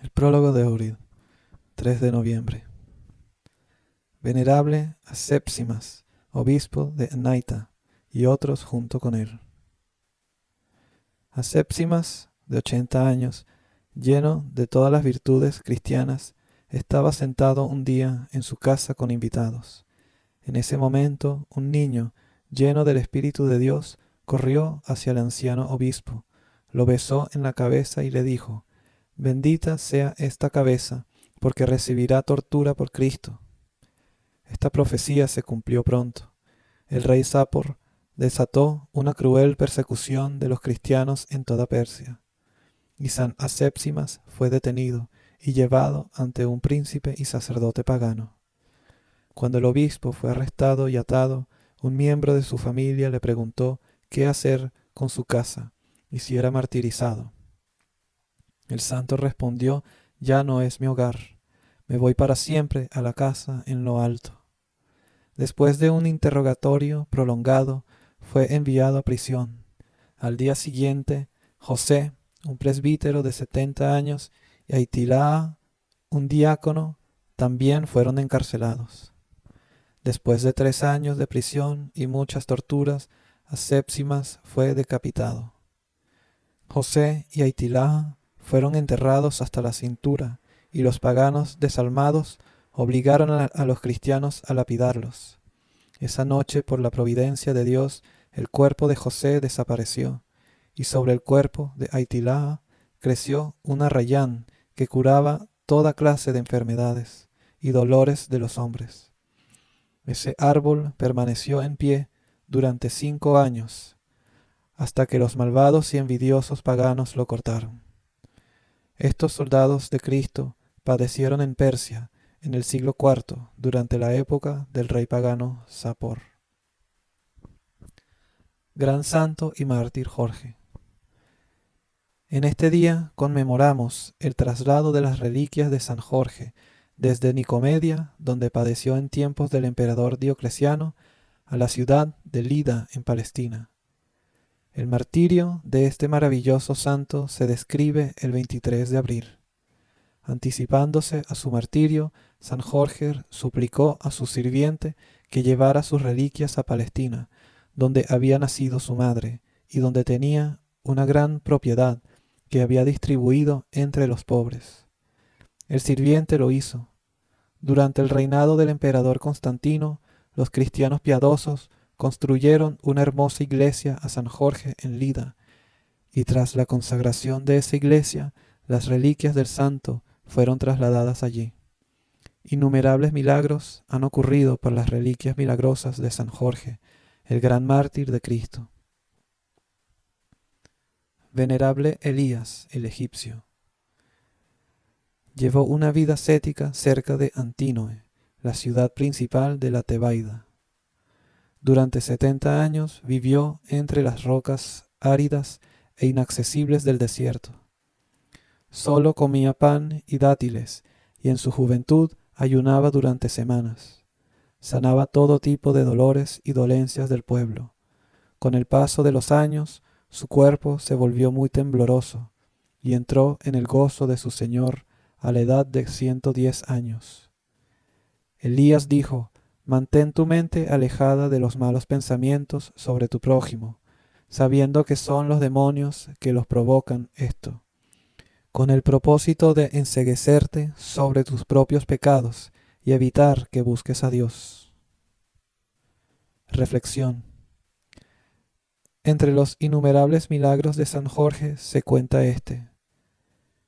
El prólogo de Ohrid, 3 de noviembre. Venerable Asépsimas, obispo de Anaita, y otros junto con él. Asépsimas, de 80 años, lleno de todas las virtudes cristianas, estaba sentado un día en su casa con invitados. En ese momento, un niño, lleno del Espíritu de Dios, corrió hacia el anciano obispo, lo besó en la cabeza y le dijo: «Bendita sea esta cabeza, porque recibirá tortura por Cristo». Esta profecía se cumplió pronto. El rey Sapor desató una cruel persecución de los cristianos en toda Persia, y San Asépsimas fue detenido y llevado ante un príncipe y sacerdote pagano. Cuando el obispo fue arrestado y atado, un miembro de su familia le preguntó qué hacer con su casa y si era martirizado. El santo respondió: «Ya no es mi hogar, me voy para siempre a la casa en lo alto». Después de un interrogatorio prolongado, fue enviado a prisión. Al día siguiente, José, un presbítero de 70 años, y Aitilaa, un diácono, también fueron encarcelados. Después de 3 años de prisión y muchas torturas, Asépsimas fue decapitado. José y Aitilaa fueron enterrados hasta la cintura, y los paganos desalmados obligaron a los cristianos a lapidarlos. Esa noche, por la providencia de Dios, el cuerpo de José desapareció, y sobre el cuerpo de Aitilaa creció una rayán que curaba toda clase de enfermedades y dolores de los hombres. Ese árbol permaneció en pie durante 5 años, hasta que los malvados y envidiosos paganos lo cortaron. Estos soldados de Cristo padecieron en Persia en el siglo IV, durante la época del rey pagano Sapor. Gran santo y mártir Jorge. En este día conmemoramos el traslado de las reliquias de San Jorge desde Nicomedia, donde padeció en tiempos del emperador Diocleciano, a la ciudad de Lida en Palestina. El martirio de este maravilloso santo se describe el 23 de abril. Anticipándose a su martirio, San Jorge suplicó a su sirviente que llevara sus reliquias a Palestina, donde había nacido su madre, y donde tenía una gran propiedad que había distribuido entre los pobres. El sirviente lo hizo. Durante el reinado del emperador Constantino, los cristianos piadosos construyeron una hermosa iglesia a San Jorge en Lida, y tras la consagración de esa iglesia, las reliquias del santo fueron trasladadas allí. Innumerables milagros han ocurrido por las reliquias milagrosas de San Jorge, el gran mártir de Cristo. Venerable Elías, el egipcio. Llevó una vida ascética cerca de Antínoe, la ciudad principal de la Tebaida. Durante 70 años vivió entre las rocas áridas e inaccesibles del desierto. Solo comía pan y dátiles, y en su juventud ayunaba durante semanas. Sanaba todo tipo de dolores y dolencias del pueblo. Con el paso de los años, su cuerpo se volvió muy tembloroso, y entró en el gozo de su Señor a la edad de 110 años. Elías dijo: «Mantén tu mente alejada de los malos pensamientos sobre tu prójimo, sabiendo que son los demonios que los provocan esto, con el propósito de enceguecerte sobre tus propios pecados y evitar que busques a Dios». Reflexión. Entre los innumerables milagros de San Jorge se cuenta este.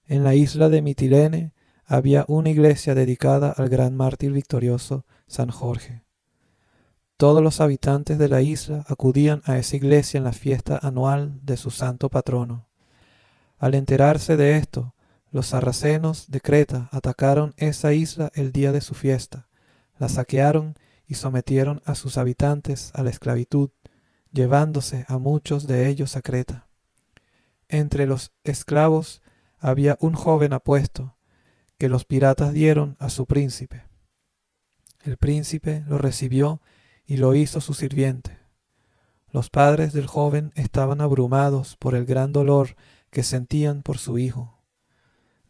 En la isla de Mitilene había una iglesia dedicada al gran mártir victorioso San Jorge. Todos los habitantes de la isla acudían a esa iglesia en la fiesta anual de su santo patrono. Al enterarse de esto, los sarracenos de Creta atacaron esa isla el día de su fiesta, la saquearon y sometieron a sus habitantes a la esclavitud, llevándose a muchos de ellos a Creta. Entre los esclavos había un joven apuesto, que los piratas dieron a su príncipe. El príncipe lo recibió y lo hizo su sirviente. Los padres del joven estaban abrumados por el gran dolor que sentían por su hijo.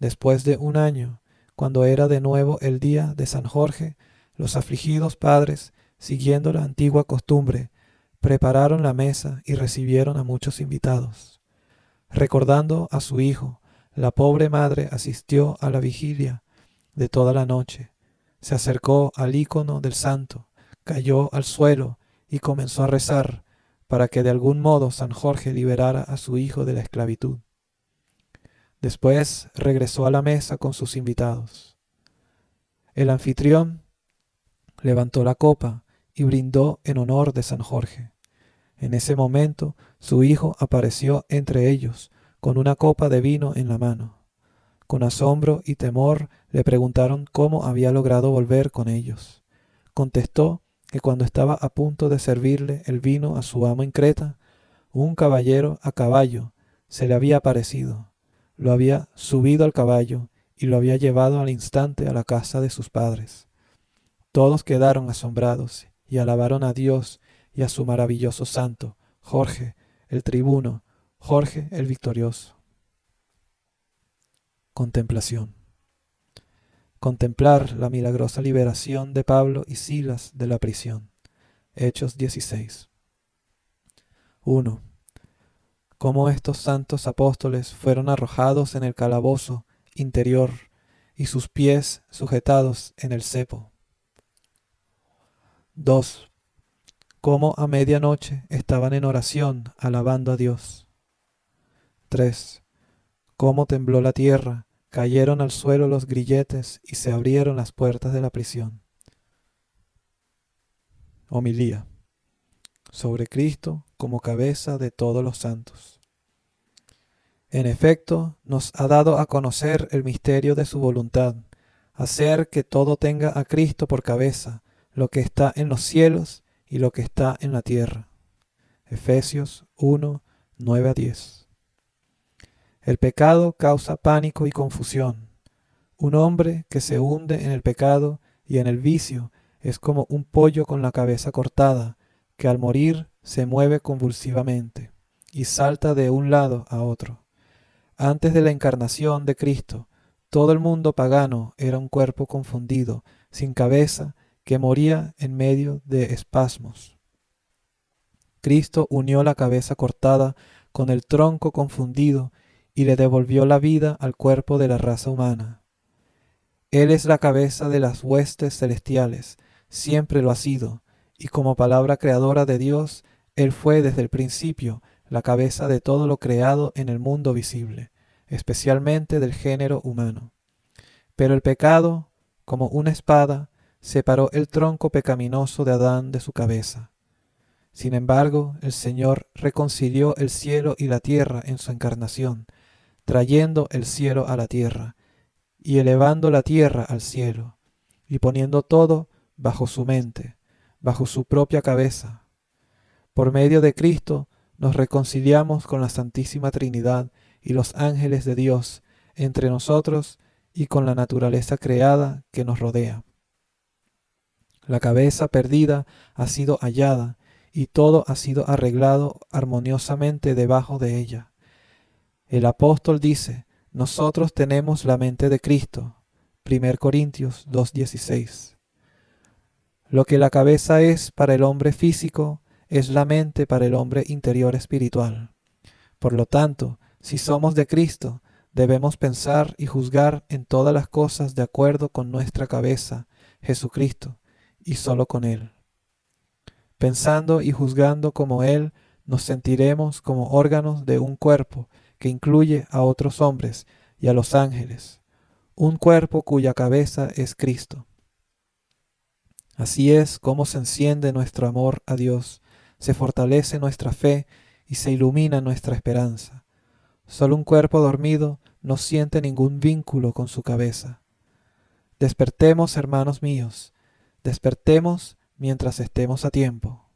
después de un año, cuando era de nuevo el día de San Jorge, los afligidos padres, siguiendo la antigua costumbre, prepararon la mesa y recibieron a muchos invitados. Recordando a su hijo, la pobre madre asistió a la vigilia de toda la noche. Se acercó al ícono del santo, cayó al suelo y comenzó a rezar para que de algún modo San Jorge liberara a su hijo de la esclavitud. Después regresó a la mesa con sus invitados. El anfitrión levantó la copa y brindó en honor de San Jorge. En ese momento su hijo apareció entre ellos con una copa de vino en la mano. Con asombro y temor le preguntaron cómo había logrado volver con ellos. Contestó que cuando estaba a punto de servirle el vino a su amo en Creta, un caballero a caballo se le había aparecido, lo había subido al caballo y lo había llevado al instante a la casa de sus padres. Todos quedaron asombrados y alabaron a Dios y a su maravilloso santo, Jorge el tribuno, Jorge el victorioso. Contemplación. Contemplar la milagrosa liberación de Pablo y Silas de la prisión. Hechos 16. 1. Cómo estos santos apóstoles fueron arrojados en el calabozo interior y sus pies sujetados en el cepo. 2. Cómo a medianoche estaban en oración alabando a Dios. 3. Cómo tembló la tierra, cayeron al suelo los grilletes y se abrieron las puertas de la prisión. Homilía sobre Cristo como cabeza de todos los santos. En efecto, nos ha dado a conocer el misterio de su voluntad, hacer que todo tenga a Cristo por cabeza, lo que está en los cielos y lo que está en la tierra. Efesios 1, 9-10. El pecado causa pánico y confusión. Un hombre que se hunde en el pecado y en el vicio es como un pollo con la cabeza cortada, que al morir se mueve convulsivamente y salta de un lado a otro. Antes de la encarnación de Cristo, todo el mundo pagano era un cuerpo confundido, sin cabeza, que moría en medio de espasmos. Cristo unió la cabeza cortada con el tronco confundido y le devolvió la vida al cuerpo de la raza humana. Él es la cabeza de las huestes celestiales, siempre lo ha sido, y como palabra creadora de Dios, Él fue desde el principio la cabeza de todo lo creado en el mundo visible, especialmente del género humano. Pero el pecado, como una espada, separó el tronco pecaminoso de Adán de su cabeza. Sin embargo, el Señor reconcilió el cielo y la tierra en su encarnación, trayendo el cielo a la tierra, y elevando la tierra al cielo, y poniendo todo bajo su mente, bajo su propia cabeza. Por medio de Cristo nos reconciliamos con la Santísima Trinidad y los ángeles de Dios, entre nosotros y con la naturaleza creada que nos rodea. La cabeza perdida ha sido hallada, y todo ha sido arreglado armoniosamente debajo de ella. El apóstol dice: nosotros tenemos la mente de Cristo. 1 Corintios 2:16. Lo que la cabeza es para el hombre físico, es la mente para el hombre interior espiritual. Por lo tanto, si somos de Cristo, debemos pensar y juzgar en todas las cosas de acuerdo con nuestra cabeza, Jesucristo, y solo con Él. Pensando y juzgando como Él, nos sentiremos como órganos de un cuerpo que incluye a otros hombres y a los ángeles, un cuerpo cuya cabeza es Cristo. Así es como se enciende nuestro amor a Dios, se fortalece nuestra fe y se ilumina nuestra esperanza. Solo un cuerpo dormido no siente ningún vínculo con su cabeza. Despertemos, hermanos míos, despertemos mientras estemos a tiempo.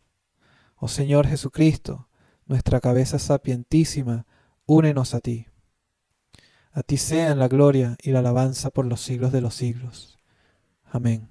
Oh Señor Jesucristo, nuestra cabeza sapientísima, únenos a ti. A ti sean la gloria y la alabanza por los siglos de los siglos. Amén.